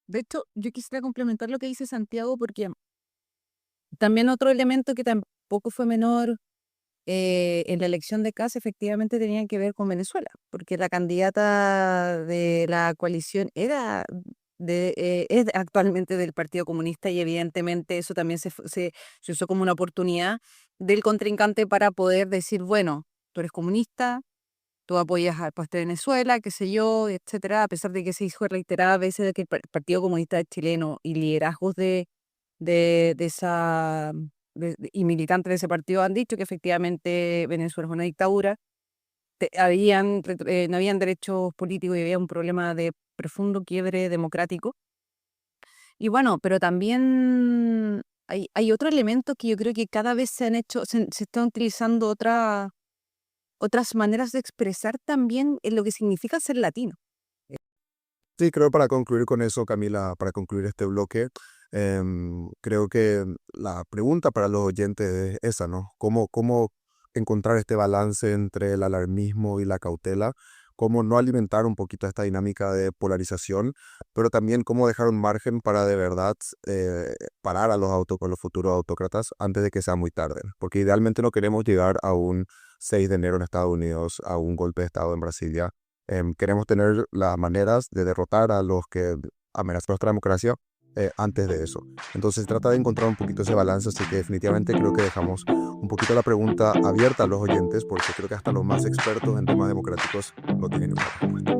De hecho, yo quisiera complementar lo que dice Santiago porque también otro elemento que tampoco fue menor en la elección de Kast efectivamente tenía que ver con Venezuela, porque la candidata de la coalición es actualmente del Partido Comunista y evidentemente eso también se usó como una oportunidad del contrincante para poder decir, bueno, tú eres comunista, tú apoyas al puesto de Venezuela, qué sé yo, etcétera, a pesar de que se dijo reiteradas veces de que el Partido Comunista chileno y liderazgos de esa y militantes de ese partido han dicho que efectivamente Venezuela es una dictadura, no habían derechos políticos y había un problema de profundo quiebre democrático. Y bueno, pero también hay otro elemento que yo creo que cada vez se están utilizando otras maneras de expresar también en lo que significa ser latino. Sí, creo para concluir con eso, Camila, para concluir este bloque, creo que la pregunta para los oyentes es esa, ¿no? ¿Cómo encontrar este balance entre el alarmismo y la cautela? cómo no alimentar un poquito esta dinámica de polarización, pero también cómo dejar un margen para de verdad parar a a los futuros autócratas antes de que sea muy tarde. Porque idealmente no queremos llegar a un 6 de enero en Estados Unidos, a un golpe de Estado en Brasilia. Queremos tener las maneras de derrotar a los que amenazan nuestra democracia antes de eso. Entonces trata de encontrar un poquito ese balance, así que definitivamente creo que dejamos un poquito la pregunta abierta a los oyentes, porque creo que hasta los más expertos en temas democráticos no tienen una respuesta.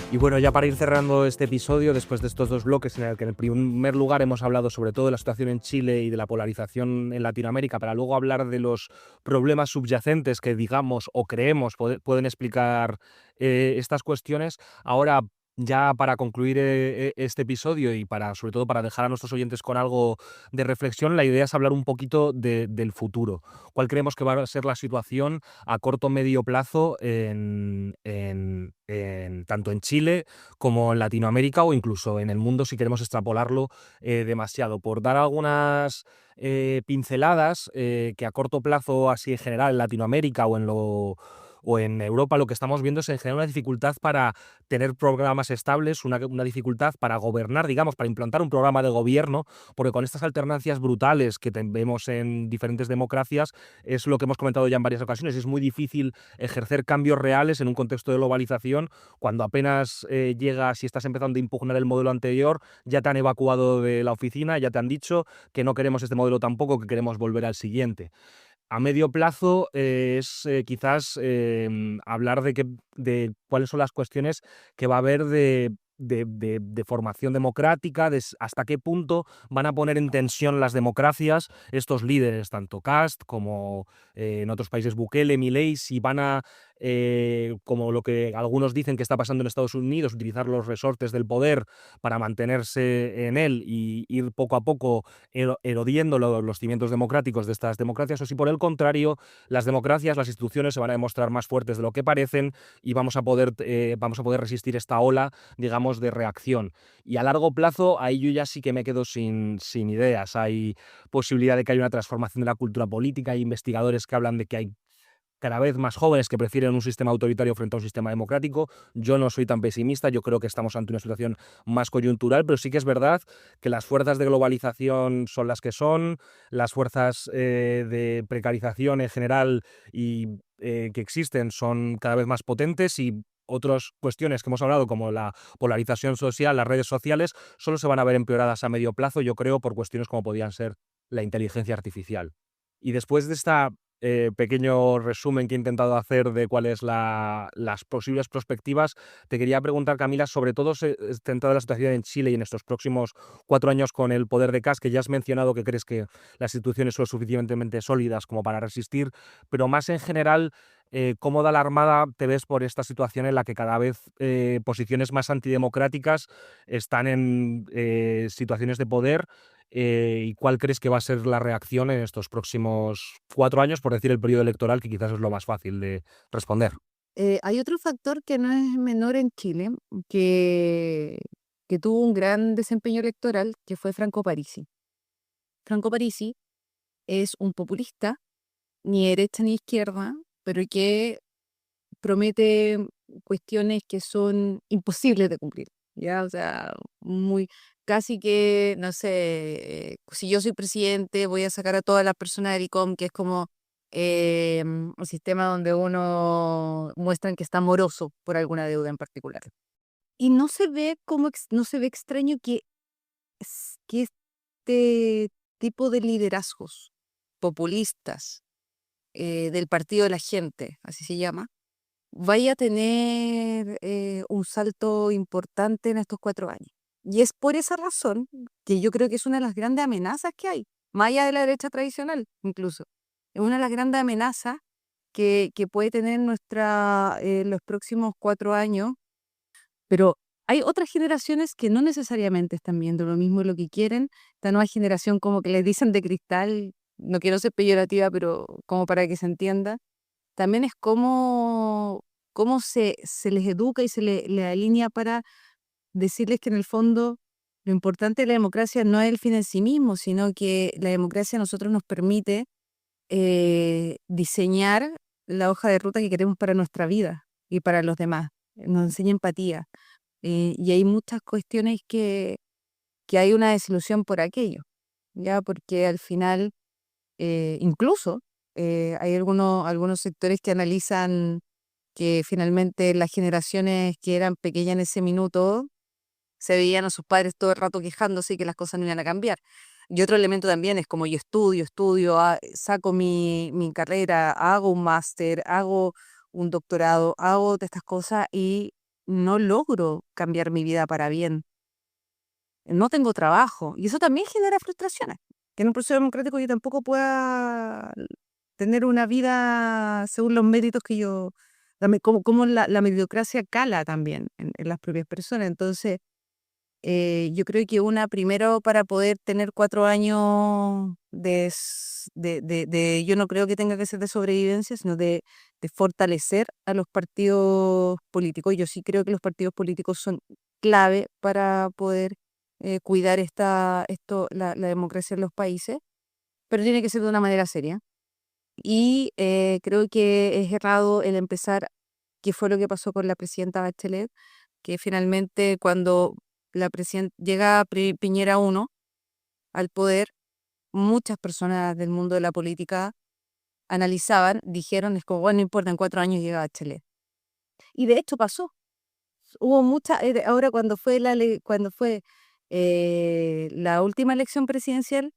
Y bueno, ya para ir cerrando este episodio, después de estos dos bloques en el que en el primer lugar hemos hablado sobre todo de la situación en Chile y de la polarización en Latinoamérica, para luego hablar de los problemas subyacentes que digamos o creemos pueden explicar estas cuestiones, ahora ya para concluir este episodio y sobre todo para dejar a nuestros oyentes con algo de reflexión, la idea es hablar un poquito del futuro. ¿Cuál creemos que va a ser la situación a corto o medio plazo tanto en Chile como en Latinoamérica o incluso en el mundo si queremos extrapolarlo demasiado? Por dar algunas pinceladas que a corto plazo, así en general en Latinoamérica o en Europa, lo que estamos viendo es en general una dificultad para tener programas estables, una dificultad para gobernar, digamos, para implantar un programa de gobierno, porque con estas alternancias brutales que vemos en diferentes democracias, es lo que hemos comentado ya en varias ocasiones, es muy difícil ejercer cambios reales en un contexto de globalización cuando apenas llegas y estás empezando a impugnar el modelo anterior, ya te han evacuado de la oficina, ya te han dicho que no queremos este modelo tampoco, que queremos volver al siguiente. A medio plazo es quizás hablar de cuáles son las cuestiones que va a haber de formación democrática, hasta qué punto van a poner en tensión las democracias estos líderes, tanto Kast como en otros países Bukele, Milei, si van a, como lo que algunos dicen que está pasando en Estados Unidos, utilizar los resortes del poder para mantenerse en él y ir poco a poco erodiendo los cimientos democráticos de estas democracias, o si por el contrario las democracias, las instituciones se van a demostrar más fuertes de lo que parecen y vamos a poder resistir esta ola, digamos, de reacción. Y a largo plazo ahí yo ya sí que me quedo sin ideas. Hay posibilidad de que haya una transformación de la cultura política, hay investigadores que hablan de que hay cada vez más jóvenes que prefieren un sistema autoritario frente a un sistema democrático. Yo no soy tan pesimista, yo creo que estamos ante una situación más coyuntural, pero sí que es verdad que las fuerzas de globalización son las que son, las fuerzas de precarización en general y que existen son cada vez más potentes y otras cuestiones que hemos hablado, como la polarización social, las redes sociales, solo se van a ver empeoradas a medio plazo, yo creo, por cuestiones como podían ser la inteligencia artificial. Y después de esta pequeño resumen que he intentado hacer de cuáles las posibles perspectivas, te quería preguntar, Camila, sobre todo centrado en la situación en Chile y en estos próximos 4 años con el poder de Kast, que ya has mencionado que crees que las instituciones son suficientemente sólidas como para resistir, pero más en general, ¿cómo de alarmada te ves por esta situación en la que cada vez posiciones más antidemocráticas están en situaciones de poder? ¿Y cuál crees que va a ser la reacción en estos próximos 4 años, por decir el periodo electoral, que quizás es lo más fácil de responder? Hay otro factor que no es menor en Chile, que, que tuvo un gran desempeño electoral, que fue Franco Parisi. Franco Parisi es un populista, ni derecha ni izquierda, pero que promete cuestiones que son imposibles de cumplir, ¿ya? O sea, muy, casi que, no sé, si yo soy presidente, voy a sacar a todas las personas del ICOM, que es como un sistema donde uno muestran que está moroso por alguna deuda en particular. Y no se ve no se ve extraño que este tipo de liderazgos populistas del Partido de la Gente, así se llama, vaya a tener un salto importante en estos 4 años. Y es por esa razón que yo creo que es una de las grandes amenazas que hay, más allá de la derecha tradicional incluso. Es una de las grandes amenazas que puede tener los próximos 4 años, pero hay otras generaciones que no necesariamente están viendo lo mismo y lo que quieren. Esta nueva generación, como que les dicen de cristal, no quiero ser peyorativa, pero como para que se entienda, también es cómo se les educa y se le alinea para decirles que en el fondo Lo importante de la democracia no es el fin en sí mismo, sino que la democracia a nosotros nos permite diseñar la hoja de ruta que queremos para nuestra vida y para los demás. Nos enseña empatía. Y hay muchas cuestiones que hay una desilusión por aquello, ¿ya? Porque al final, incluso, hay algunos sectores que analizan que finalmente las generaciones que eran pequeñas en ese minuto se veían a sus padres todo el rato quejándose y que las cosas no iban a cambiar. Y otro elemento también es como yo estudio, saco mi carrera, hago un máster, hago un doctorado, hago todas estas cosas y no logro cambiar mi vida para bien. No tengo trabajo. Y eso también genera frustraciones. Que en un proceso democrático yo tampoco pueda tener una vida según los méritos que yo... Como la meritocracia cala también en las propias personas. Entonces, yo creo que primero para poder tener 4 años yo no creo que tenga que ser de sobrevivencia, sino de fortalecer a los partidos políticos. Yo sí creo que los partidos políticos son clave para poder cuidar la democracia en los países, pero tiene que ser de una manera seria. Y creo que es errado el empezar, que fue lo que pasó con la presidenta Bachelet, que finalmente cuando llega Piñera uno al poder, muchas personas del mundo de la política analizaban, dijeron, es como, bueno, no importa, en 4 años llega Bachelet. Y de hecho pasó. Hubo ahora cuando fue la última elección presidencial,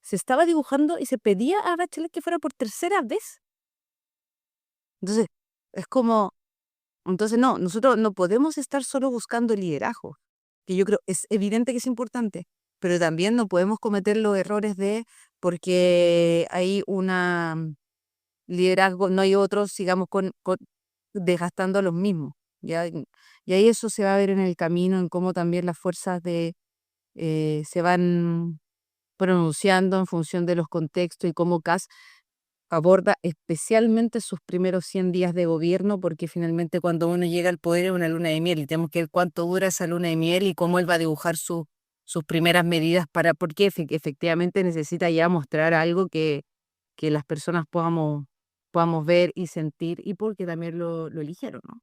se estaba dibujando y se pedía a Bachelet que fuera por tercera vez. Entonces, es como, entonces no, nosotros no podemos estar solo buscando el liderazgo, que yo creo es evidente que es importante, pero también no podemos cometer los errores porque hay una liderazgo, no hay otros, sigamos desgastando a los mismos, ¿ya? Y ahí eso se va a ver en el camino, en cómo también las fuerzas se van pronunciando en función de los contextos y cómo CAS aborda especialmente sus primeros 100 días de gobierno, porque finalmente cuando uno llega al poder es una luna de miel y tenemos que ver cuánto dura esa luna de miel y cómo él va a dibujar sus primeras medidas porque efectivamente necesita ya mostrar algo que las personas podamos ver y sentir y porque también lo eligieron, ¿no?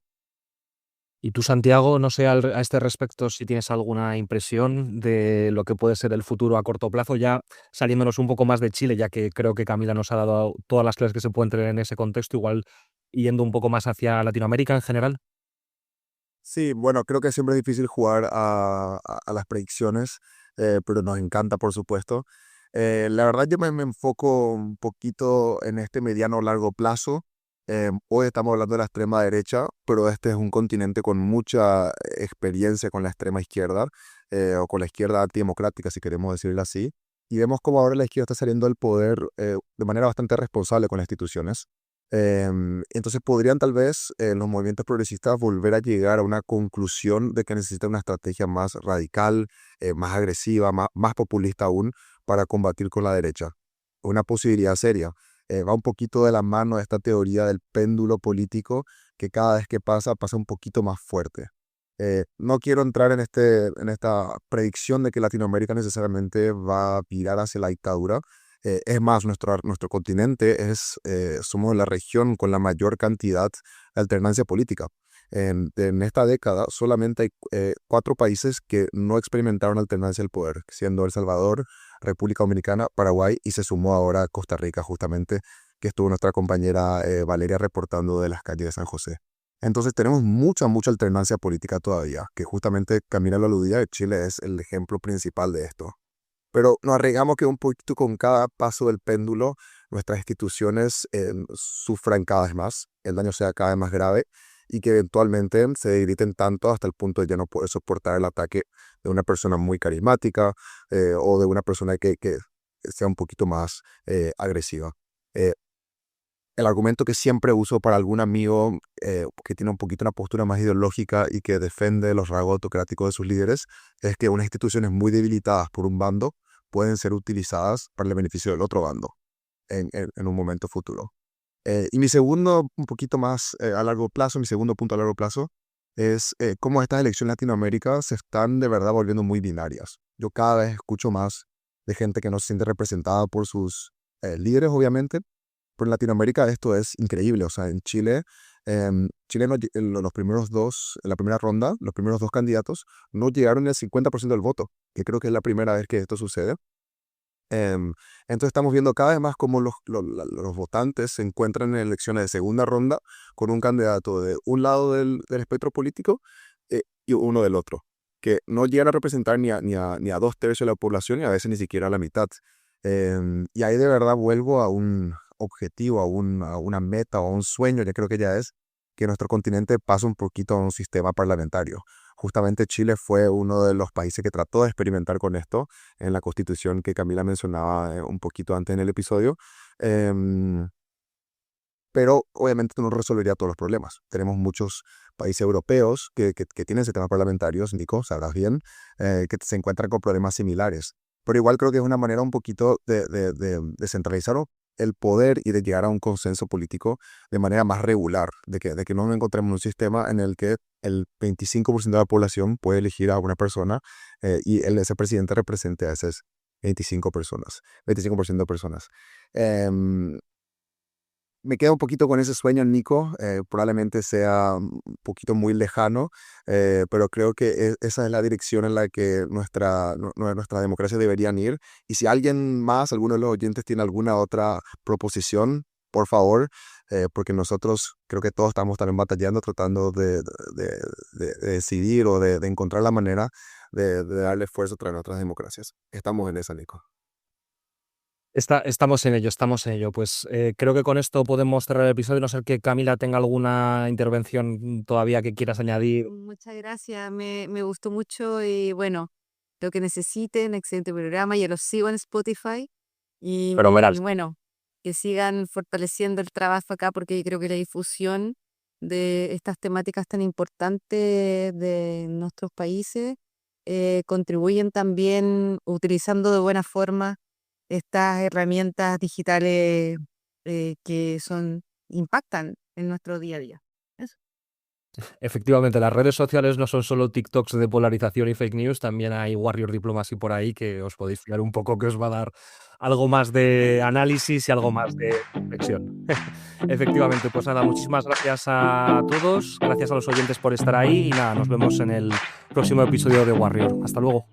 Y tú, Santiago, no sé a este respecto si tienes alguna impresión de lo que puede ser el futuro a corto plazo, ya saliéndonos un poco más de Chile, ya que creo que Camila nos ha dado todas las claves que se pueden tener en ese contexto, igual yendo un poco más hacia Latinoamérica en general. Sí, bueno, creo que siempre es difícil jugar a las predicciones, pero nos encanta, por supuesto. La verdad, yo me enfoco un poquito en este mediano o largo plazo. Hoy estamos hablando de la extrema derecha, pero este es un continente con mucha experiencia con la extrema izquierda, o con la izquierda antidemocrática, si queremos decirlo así. Y vemos cómo ahora la izquierda está saliendo del poder de manera bastante responsable con las instituciones. Entonces podrían tal vez los movimientos progresistas volver a llegar a una conclusión de que necesitan una estrategia más radical, más agresiva, más populista aún, para combatir con la derecha. Una posibilidad seria. Va un poquito de la mano de esta teoría del péndulo político que cada vez que pasa un poquito más fuerte. No quiero entrar en esta predicción de que Latinoamérica necesariamente va a virar hacia la dictadura. Es más, nuestro continente somos la región con la mayor cantidad de alternancia política. En esta década solamente hay 4 países que no experimentaron alternancia del poder, siendo El Salvador, República Dominicana, Paraguay y se sumó ahora Costa Rica, justamente, que estuvo nuestra compañera Valeria reportando de las calles de San José. Entonces tenemos mucha alternancia política todavía, que justamente Camila lo aludía, Chile es el ejemplo principal de esto. Pero nos arriesgamos que un poquito con cada paso del péndulo, nuestras instituciones sufran cada vez más, el daño sea cada vez más grave y que eventualmente se debiliten tanto hasta el punto de ya no poder soportar el ataque de una persona muy carismática o de una persona que sea un poquito más agresiva. Eh, el argumento que siempre uso para algún amigo que tiene un poquito una postura más ideológica y que defiende los rasgos autocráticos de sus líderes es que unas instituciones muy debilitadas por un bando pueden ser utilizadas para el beneficio del otro bando en un momento futuro. Y mi segundo, un poquito más a largo plazo, mi segundo punto a largo plazo, es cómo estas elecciones en Latinoamérica se están de verdad volviendo muy binarias. Yo cada vez escucho más de gente que no se siente representada por sus líderes, obviamente, pero en Latinoamérica esto es increíble. O sea, en Chile, Chile los primeros dos, en la primera ronda, los primeros dos candidatos no llegaron ni al 50% del voto, que creo que es la primera vez que esto sucede. Entonces estamos viendo cada vez más cómo los votantes se encuentran en elecciones de segunda ronda con un candidato de un lado del espectro político y uno del otro, que no llegan a representar ni a 2/3 de la población y a veces ni siquiera a la mitad. Y ahí de verdad vuelvo a un objetivo, a una meta o a un sueño, ya creo que ya es, que nuestro continente pase un poquito a un sistema parlamentario. Justamente Chile fue uno de los países que trató de experimentar con esto en la constitución que Camila mencionaba un poquito antes en el episodio. Em, pero obviamente no resolvería todos los problemas. Tenemos muchos países europeos que tienen sistemas parlamentarios, Nico, sabrás bien, que se encuentran con problemas similares. Pero igual creo que es una manera un poquito de centralizar el poder y de llegar a un consenso político de manera más regular, de que no nos encontremos en un sistema en el que el 25% de la población puede elegir a una persona y ese presidente represente a esas 25% de personas. Em, Me quedo un poquito con ese sueño, Nico. Probablemente sea un poquito muy lejano, pero creo que esa es la dirección en la que nuestra democracia deberían ir. Y si alguien más, alguno de los oyentes, tiene alguna otra proposición, por favor, porque nosotros creo que todos estamos también batallando, tratando de decidir o de encontrar la manera de darle esfuerzo a nuestras democracias. Estamos en esa, Nico. Estamos en ello, estamos en ello. Pues creo que con esto podemos cerrar el episodio, no ser que Camila tenga alguna intervención todavía que quieras añadir. Muchas gracias, me gustó mucho y bueno, lo que necesiten, excelente programa, ya los sigo en Spotify Fenomenal. y bueno, que sigan fortaleciendo el trabajo acá porque yo creo que la difusión de estas temáticas tan importantes de nuestros países contribuyen también utilizando de buena forma estas herramientas digitales que impactan en nuestro día a día. Eso. Efectivamente, las redes sociales no son solo TikToks de polarización y fake news, también hay Warrior Diplomacy por ahí que os podéis fiar un poco, que os va a dar algo más de análisis y algo más de reflexión. Efectivamente, pues nada, muchísimas gracias a todos, gracias a los oyentes por estar ahí y nada, nos vemos en el próximo episodio de Warrior. Hasta luego.